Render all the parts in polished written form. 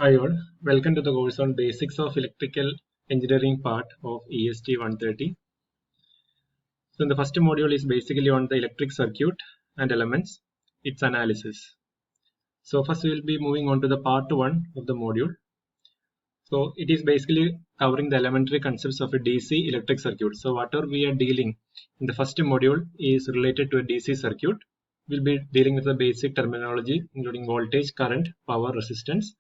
Hi all, welcome to the course on Basics of Electrical Engineering part of EST 130. So the first module is basically on the electric circuit and elements, its analysis. So first we will be moving on to the part 1 of the module. So it is basically covering the elementary concepts of a DC electric circuit. So whatever we are dealing in the first module is related to a DC circuit. We'll be dealing with the basic terminology including voltage, current, power, resistance,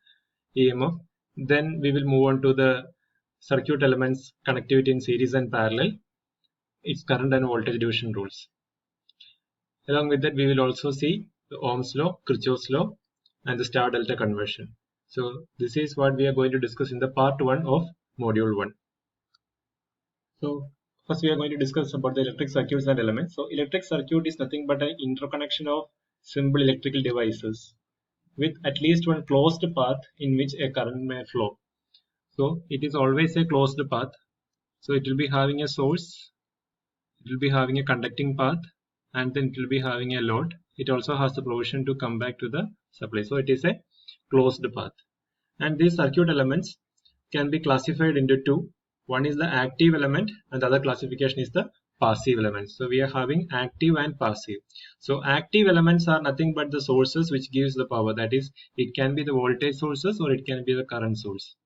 EMF. Then we will move on to the circuit elements, connectivity in series and parallel, its current and voltage division rules. Along with that, we will also see the Ohm's law, Kirchhoff's law, and the star delta conversion. So this is what we are going to discuss in the part 1 of module 1. So first we are going to discuss about the electric circuits and elements. So electric circuit is nothing but an interconnection of simple electrical devices with at least one closed path in which a current may flow. So it is always a closed path. So it will be having a source, it will be having a conducting path, and then it will be having a load. It also has the provision to come back to the supply. So it is a closed path. And these circuit elements can be classified into two. One is the active element and the other classification is the passive element. So we are having active and passive. So active elements are nothing but the sources which gives the power. That is, it can be the voltage sources or it can be the current source.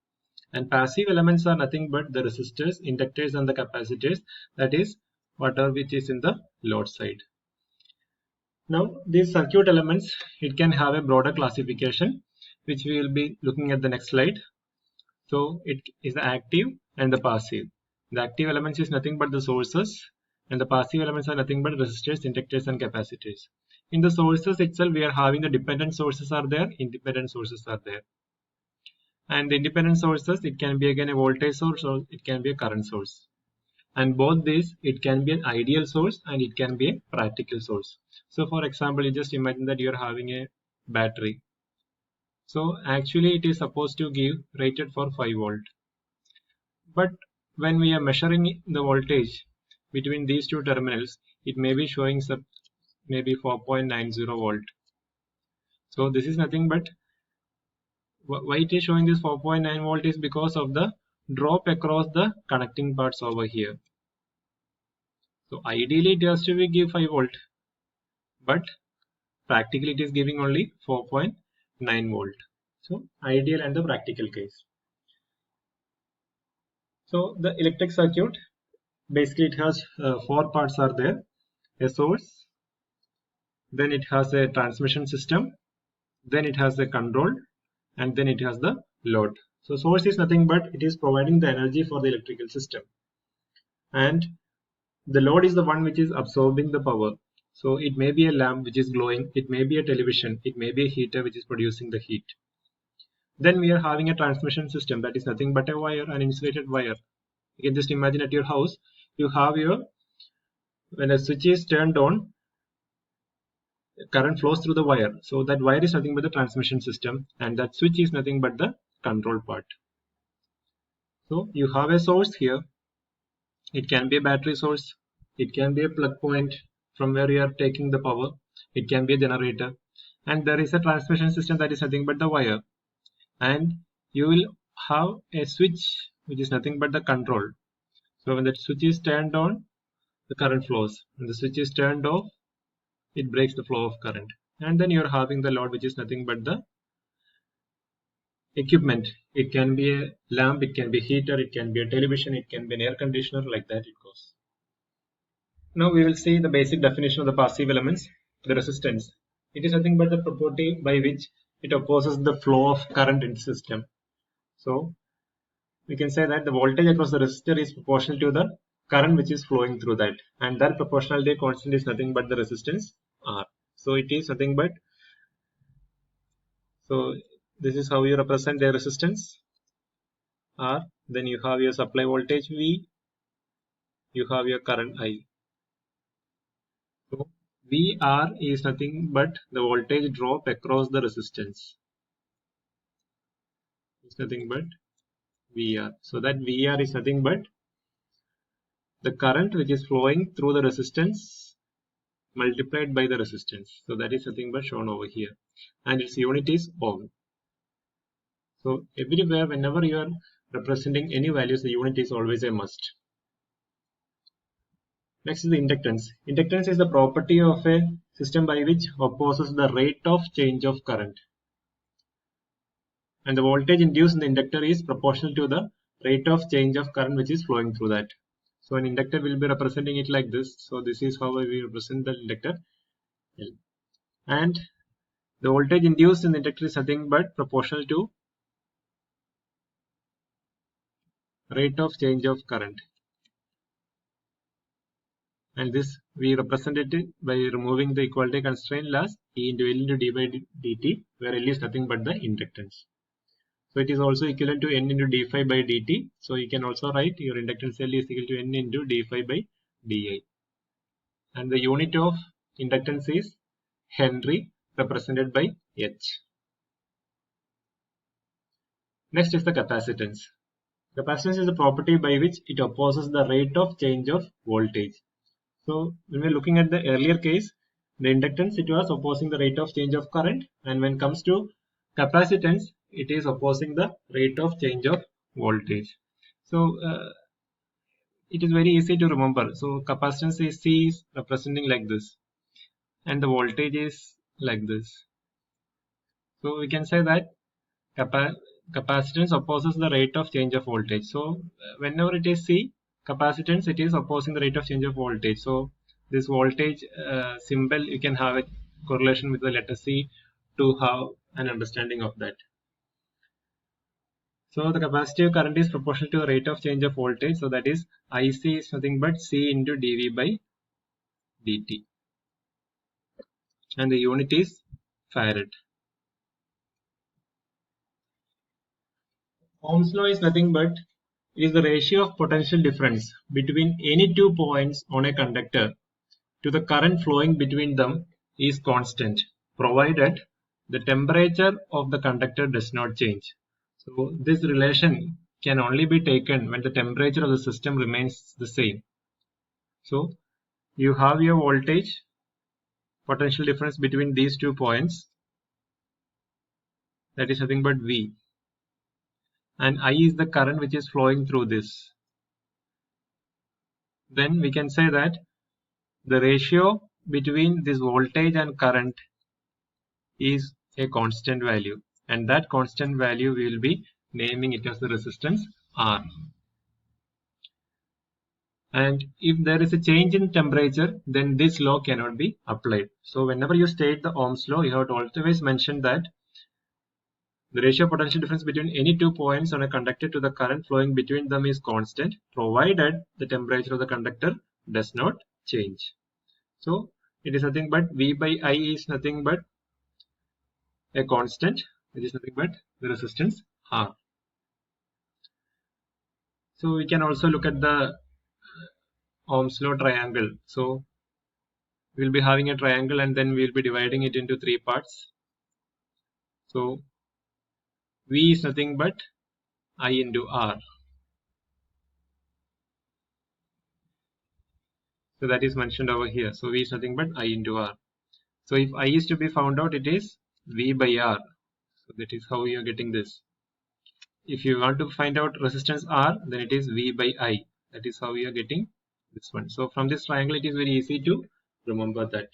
And passive elements are nothing but the resistors, inductors and the capacitors, that is whatever which is in the load side. Now these circuit elements, it can have a broader classification which we will be looking at the next slide. So it is the active and the passive. The active elements is nothing but the sources and the passive elements are nothing but resistors, inductors and capacitors. In the sources itself we are having the dependent sources are there, independent sources are there. And the independent sources, it can be again a voltage source or it can be a current source. And both these, it can be an ideal source and it can be a practical source. So for example, you just imagine that you're having a battery. So actually it is supposed to give rated for 5 volt. But when we are measuring the voltage between these two terminals, it may be showing maybe 4.90 volt. So this is nothing but why it is showing this 4.9 volt is because of the drop across the connecting parts over here. So ideally it has to be give 5 volt, but practically it is giving only 4.9 volt. So ideal and the practical case. So the electric circuit, basically it has 4 parts are there: a source, then it has a transmission system, then it has the control, and then it has the load. So source is nothing but it is providing the energy for the electrical system, and the load is the one which is absorbing the power. So it may be a lamp which is glowing, it may be a television, it may be a heater which is producing the heat. Then we are having a transmission system, that is nothing but a wire, an insulated wire. You can just imagine at your house, you have when a switch is turned on, current flows through the wire. So that wire is nothing but the transmission system, and that switch is nothing but the control part. So you have a source here. It can be a battery source, it can be a plug point from where you are taking the power, it can be a generator, and there is a transmission system, that is nothing but the wire. And you will have a switch which is nothing but the control. So when the switch is turned on, the current flows. When the switch is turned off, it breaks the flow of current. And then you are having the load which is nothing but the equipment. It can be a lamp, it can be a heater, it can be a television, it can be an air conditioner, like that it goes. Now we will see the basic definition of the passive elements, the resistance. It is nothing but the property by which it opposes the flow of current in the system. So we can say that the voltage across the resistor is proportional to the current which is flowing through that, and that proportionality constant is nothing but the resistance R. So it is nothing but, so this is how you represent the resistance R. Then you have your supply voltage V, you have your current I. So VR is nothing but the voltage drop across the resistance. It's nothing but VR. So that VR is nothing but the current which is flowing through the resistance multiplied by the resistance. So that is nothing but shown over here, and its unit is ohm. So everywhere, whenever you are representing any values, the unit is always a must. Next is the inductance. Inductance is the property of a system by which opposes the rate of change of current. And the voltage induced in the inductor is proportional to the rate of change of current which is flowing through that. So an inductor will be representing it like this. So this is how we represent the inductor. And the voltage induced in the inductor is nothing but proportional to rate of change of current. And this we represent it by removing the equality constraint as E into L into d by dt, where L is nothing but the inductance. So it is also equivalent to N into d phi by dt. So you can also write your inductance L is equal to N into d phi by di. And the unit of inductance is Henry, represented by H. Next is the capacitance. Capacitance is the property by which it opposes the rate of change of voltage. So when we are looking at the earlier case, the inductance, it was opposing the rate of change of current, and when it comes to capacitance, it is opposing the rate of change of voltage. So it is very easy to remember. So capacitance is C is representing like this, and the voltage is like this. So we can say that capacitance opposes the rate of change of voltage. So whenever it is C, capacitance, it is opposing the rate of change of voltage. So this voltage symbol, you can have a correlation with the letter C to have an understanding of that. So the capacitive current is proportional to the rate of change of voltage. So that is IC is nothing but C into dV by dt. And the unit is farad. Ohm's law is nothing but it is the ratio of potential difference between any 2 points on a conductor to the current flowing between them is constant, provided the temperature of the conductor does not change. So this relation can only be taken when the temperature of the system remains the same. So you have your voltage potential difference between these 2 points, that is nothing but V, and I is the current which is flowing through this. Then we can say that the ratio between this voltage and current is a constant value, and that constant value we will be naming it as the resistance R. And if there is a change in temperature, then this law cannot be applied. So whenever you state the Ohm's law, you have to always mention that the ratio of potential difference between any 2 points on a conductor to the current flowing between them is constant, provided the temperature of the conductor does not change. So it is nothing but V by I is nothing but a constant, which is nothing but the resistance R. So we can also look at the Ohm's law triangle. So we'll be having a triangle and then we'll be dividing it into 3 parts. So V is nothing but I into R. So that is mentioned over here. So V is nothing but I into R. So if I is to be found out, it is V by R. So that is how you are getting this. If you want to find out resistance R, then it is V by I. That is how you are getting this one. So from this triangle, it is very easy to remember that.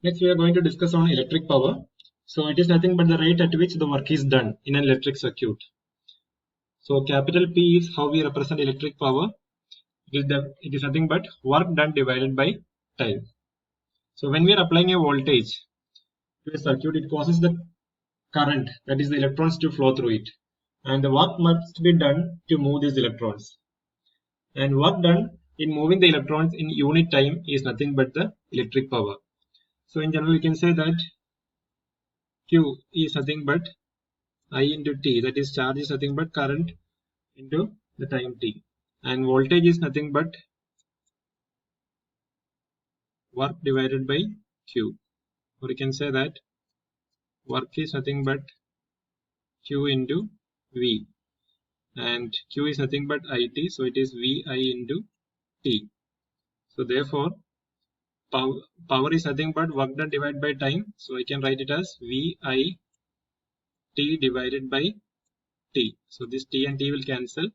Next, we are going to discuss on electric power. So it is nothing but the rate at which the work is done in an electric circuit. So capital P is how we represent electric power. It is nothing but work done divided by time. So when we are applying a voltage to a circuit, it causes the current, that is the electrons, to flow through it. And the work must be done to move these electrons. And work done in moving the electrons in unit time is nothing but the electric power. So in general, we can say that Q is nothing but I into T, that is charge is nothing but current into the time T. And voltage is nothing but work divided by Q. Or you can say that work is nothing but Q into V. And Q is nothing but IT, so it is VI into T. So therefore, power is nothing but work done divided by time. So I can write it as VI T divided by T. So this T and T will cancel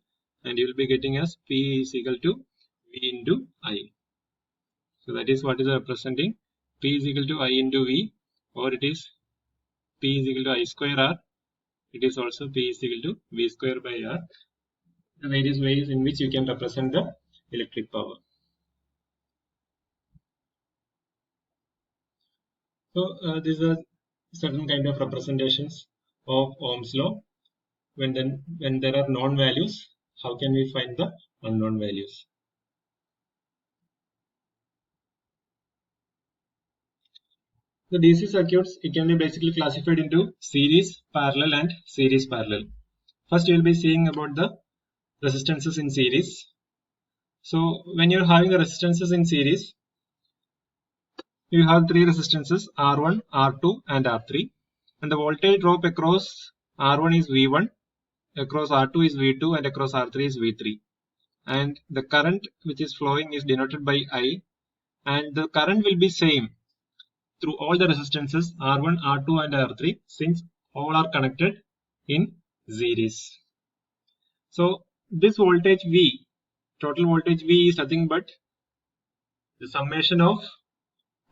and you will be getting as P is equal to V into I. So that is what is representing P is equal to I into V, or it is P is equal to I square R. It is also P is equal to V square by R. The various ways in which you can represent the electric power. So these are certain kind of representations of Ohm's law. When there are known values, how can we find the unknown values? The DC circuits, it can be basically classified into series, parallel and series parallel. First you will be seeing about the resistances in series. So when you're having the resistances in series, you have three resistances R1, R2 and R3, and the voltage drop across R1 is V1, across R2 is V2 and across R3 is V3, and the current which is flowing is denoted by I, and the current will be same through all the resistances R1, R2 and R3 since all are connected in series. So this voltage V, total voltage V is nothing but the summation of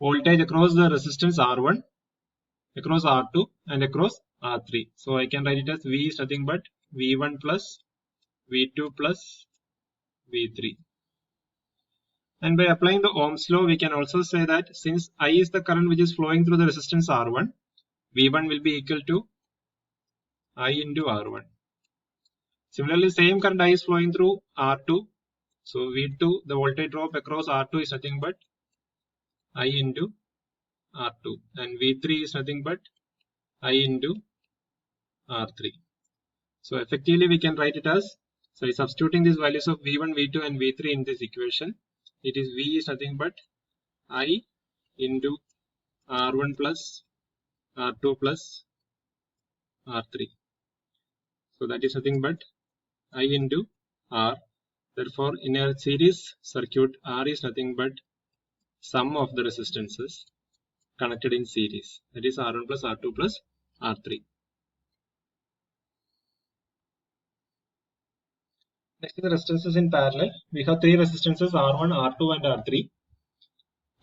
voltage across the resistance R1, across R2 and across R3. So I can write it as V is nothing but V1 plus V2 plus V3. And by applying the Ohm's law, we can also say that since I is the current which is flowing through the resistance R1, V1 will be equal to I into R1. Similarly, same current I is flowing through R2. So V2, the voltage drop across R2 is nothing but I into R2. And V3 is nothing but I into R3. So effectively we can write it as, so substituting these values of V1, V2 and V3 in this equation, it is V is nothing but I into R1 plus R2 plus R3. So that is nothing but I into R. Therefore, in a series circuit, R is nothing but sum of the resistances connected in series. That is R1 plus R2 plus R3. Next is the resistances in parallel. We have three resistances R1, R2 and R3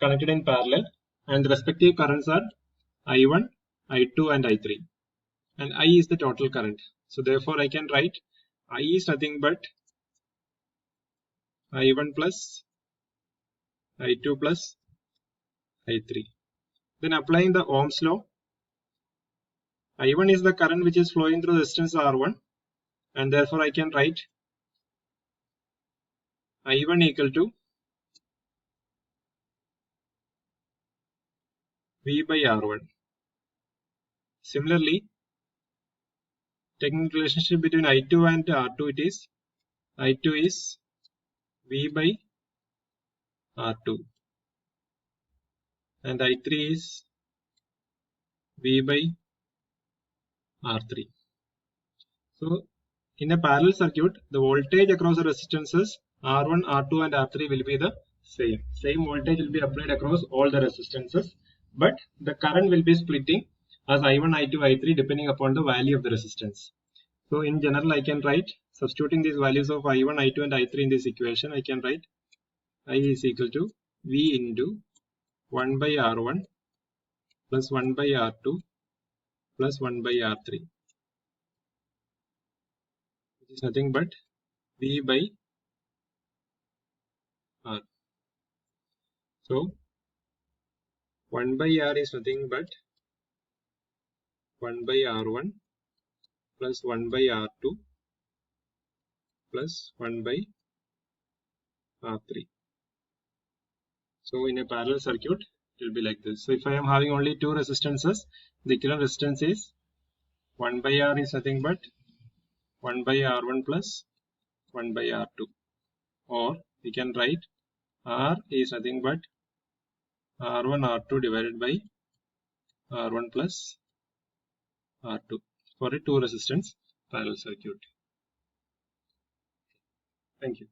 connected in parallel, and the respective currents are I1, I2 and I3. And I is the total current. So therefore I can write I is nothing but I1 plus I2 plus I3. Then applying the Ohm's law, I1 is the current which is flowing through the resistance R1, and therefore I can write I1 equal to V by R1. Similarly, taking the relationship between I2 and R2, it is I2 is V by R2 and I3 is V by R3. So in a parallel circuit, the voltage across the resistances R1, R2 and R3 will be the same. Same voltage will be applied across all the resistances, but the current will be splitting as I1, I2, I3 depending upon the value of the resistance. So in general, I can write, substituting these values of I1, I2 and I3 in this equation, I can write I is equal to V into 1 by R1 plus 1 by R2 plus 1 by R3, which is nothing but V by R. So 1 by R is nothing but 1 by R1 plus 1 by R2 plus 1 by R3. So in a parallel circuit, it will be like this. So if I am having only two resistances, the equivalent resistance is 1 by R is nothing but 1 by R1 plus 1 by R2. Or we can write R is nothing but R1 R2 divided by R1 plus R2 for a two resistance parallel circuit. Thank you.